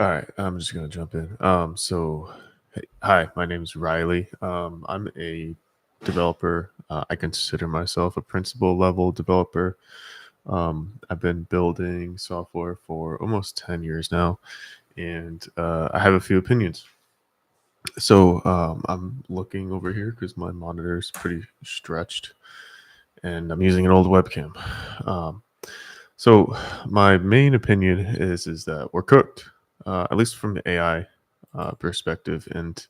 All right, I'm just gonna jump in. Hey, hi, my name's Riley. I'm a developer. I consider myself a principal level developer. I've been building software for almost 10 years now, and I have a few opinions. I'm looking over here because my monitor is pretty stretched, and I'm using an old webcam. Um, so my main opinion is that we're cooked, at least from the AI perspective, and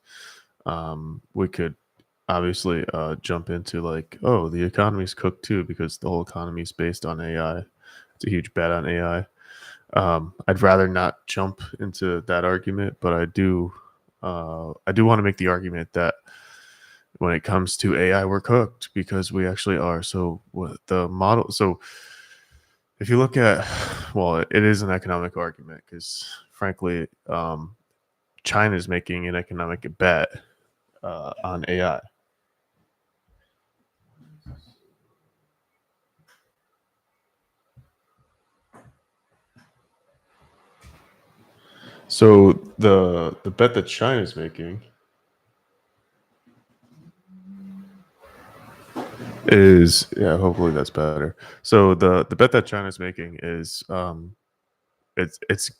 we could obviously jump into like, oh, the economy's cooked too because the whole economy is based on AI. It's a huge bet on AI. I'd rather not jump into that argument, but I do want to make the argument that when it comes to AI, we're cooked because we actually are. So what the model? So if you look at, well, it is an economic argument because, frankly, China is making an economic bet on AI. So the bet that China is making is, yeah, hopefully that's better. So the bet that China is making is it's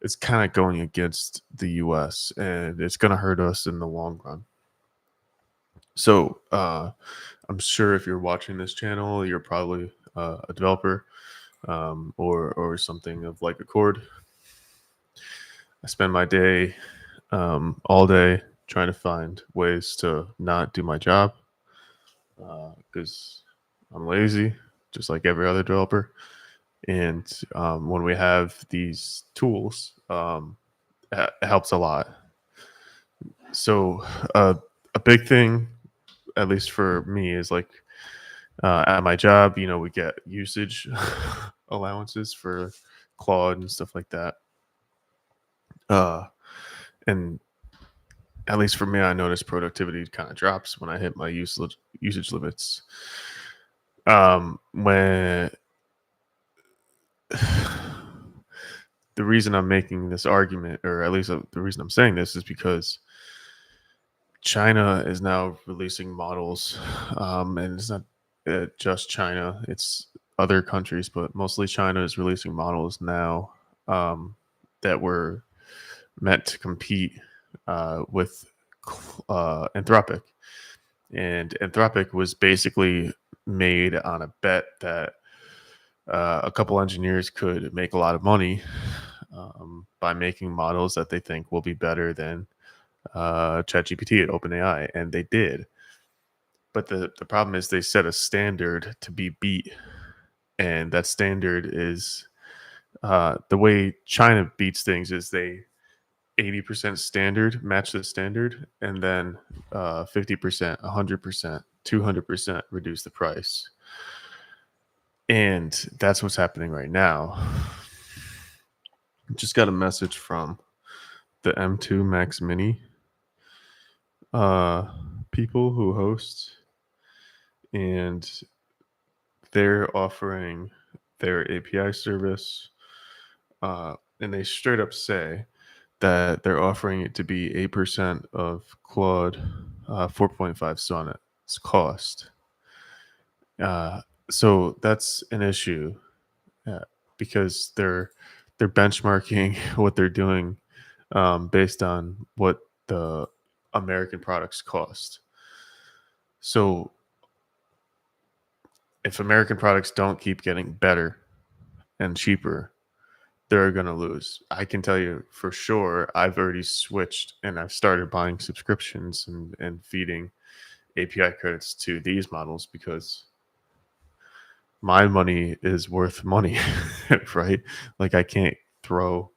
it's kind of going against the U.S. and it's going to hurt us in the long run. So I'm sure if you're watching this channel, you're probably a developer or something of like accord. I spend my day all day trying to find ways to not do my job because I'm lazy, just like every other developer. And when we have these tools, it helps a lot. So a big thing, at least for me, is like at my job, we get usage allowances for Claude and stuff like that. Uh, and at least for me, I notice productivity kind of drops when I hit my usage limits. When the reason I'm making this argument, or at least the reason I'm saying this, is because China is now releasing models, and it's not just China; it's other countries, but mostly China is releasing models now um, that were meant to compete with Anthropic. And Anthropic was basically made on a bet that a couple engineers could make a lot of money by making models that they think will be better than ChatGPT at OpenAI, and they did. But the problem is they set a standard to be beat, and that standard is the way China beats things is they 80% standard match the standard, and then 50%, 100%, 200% reduce the price. And that's what's happening right now. Just got a message from the M2 Max Mini uh, people who host, and they're offering their API service, and they straight up say that they're offering it to be 8% of Claude 4.5 Sonnet's cost. So that's an issue uh, because they're benchmarking what they're doing based on what the American products cost. So if American products don't keep getting better and cheaper, they're going to lose. I can tell you for sure, I've already switched and I've started buying subscriptions and feeding API credits to these models because my money is worth money, right? Like I can't throw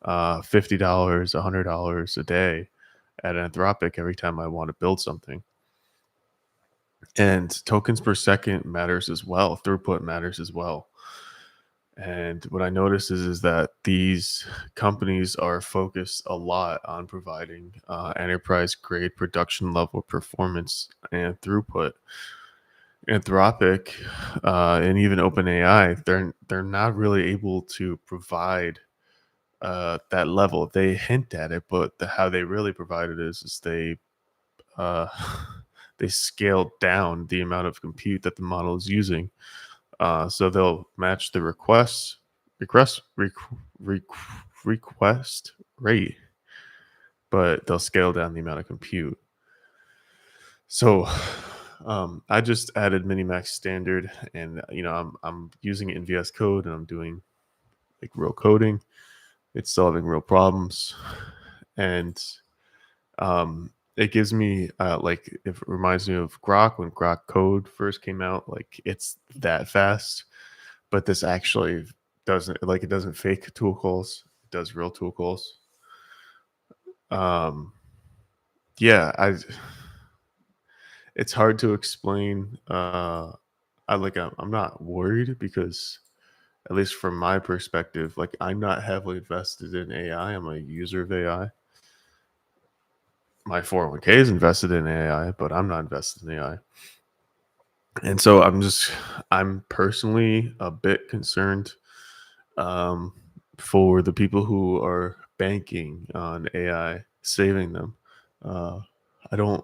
$50, $100 a day at Anthropic every time I want to build something. And tokens per second matters as well. Throughput matters as well. And what I notice is that these companies are focused a lot on providing enterprise grade production level performance and throughput. Anthropic and even OpenAI, they're not really able to provide that level. They hint at it, but how they really provide it is they uh, they scaled down the amount of compute that the model is using. So they'll match the request rate, but they'll scale down the amount of compute. So I just added Minimax Standard, and I'm using it in VS Code, and I'm doing like real coding. It's solving real problems, and it gives me like it reminds me of Grok when Grok Code first came out. Like it's that fast, but this actually doesn't like it doesn't fake tool calls. It does real tool calls. Um, yeah, it's hard to explain. I'm not worried because at least from my perspective, like I'm not heavily invested in AI. I'm a user of AI. My 401k is invested in AI, but I'm not invested in AI. And so I'm personally a bit concerned um, for the people who are banking on AI saving them. Uh, I don't.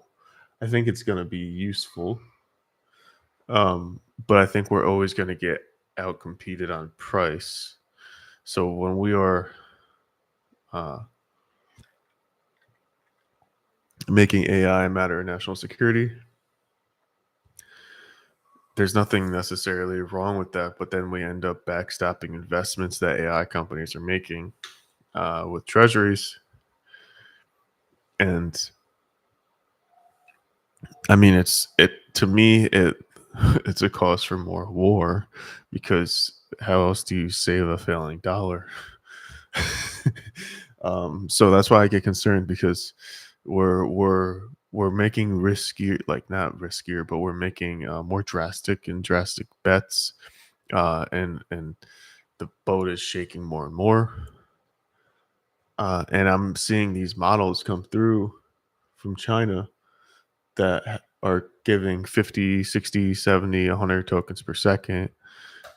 I think it's going to be useful, but I think we're always going to get out competed on price. So when we are uh, making AI a matter of national security, there's nothing necessarily wrong with that. But then we end up backstopping investments that AI companies are making with treasuries. And I mean, to me, it's a cause for more war because how else do you save a failing dollar? So that's why I get concerned because we're making riskier, like not riskier, but we're making more drastic bets, and the boat is shaking more and more. And I'm seeing these models come through from China that are giving 50, 60, 70, 100 tokens per second.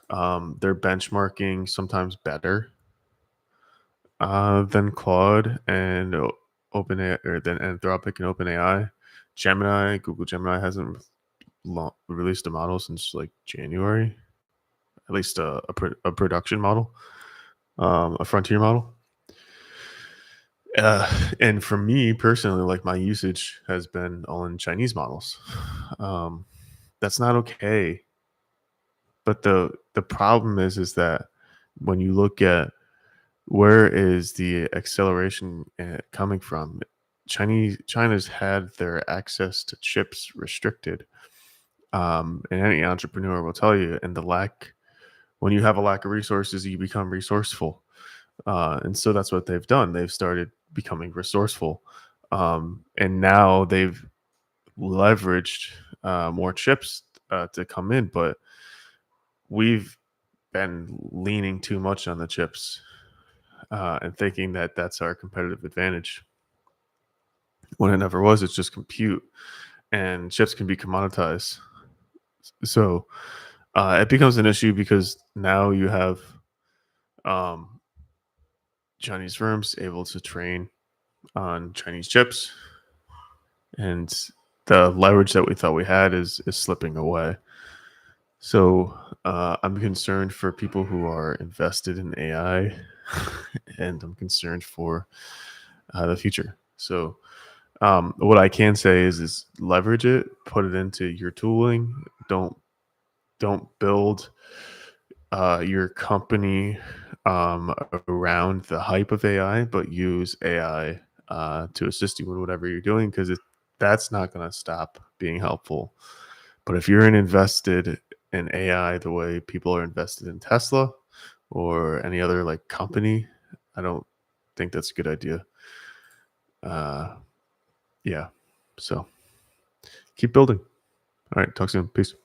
They're benchmarking sometimes better than Claude and OpenAI, or than Anthropic and OpenAI. Google Gemini hasn't released a model since like January, at least a production model, a frontier model. And for me personally, like my usage has been on Chinese models. Um, that's not okay. But the problem is that when you look at where is the acceleration coming from, China's had their access to chips restricted, and any entrepreneur will tell you. And when you have a lack of resources, you become resourceful, and so that's what they've done. They've started becoming resourceful, and now they've leveraged more chips to come in, but we've been leaning too much on the chips and thinking that that's our competitive advantage when it never was. It's just compute, and chips can be commoditized. So it becomes an issue because now you have um, Chinese firms able to train on Chinese chips, and the leverage that we thought we had is slipping away. So I'm concerned for people who are invested in AI, and I'm concerned for the future. So what I can say is leverage it, put it into your tooling. Don't build your company around the hype of AI, but use AI to assist you in whatever you're doing because that's not going to stop being helpful. But if you're invested in AI the way people are invested in Tesla or any other like company, I don't think that's a good idea. Yeah. So keep building. All right. Talk soon. Peace.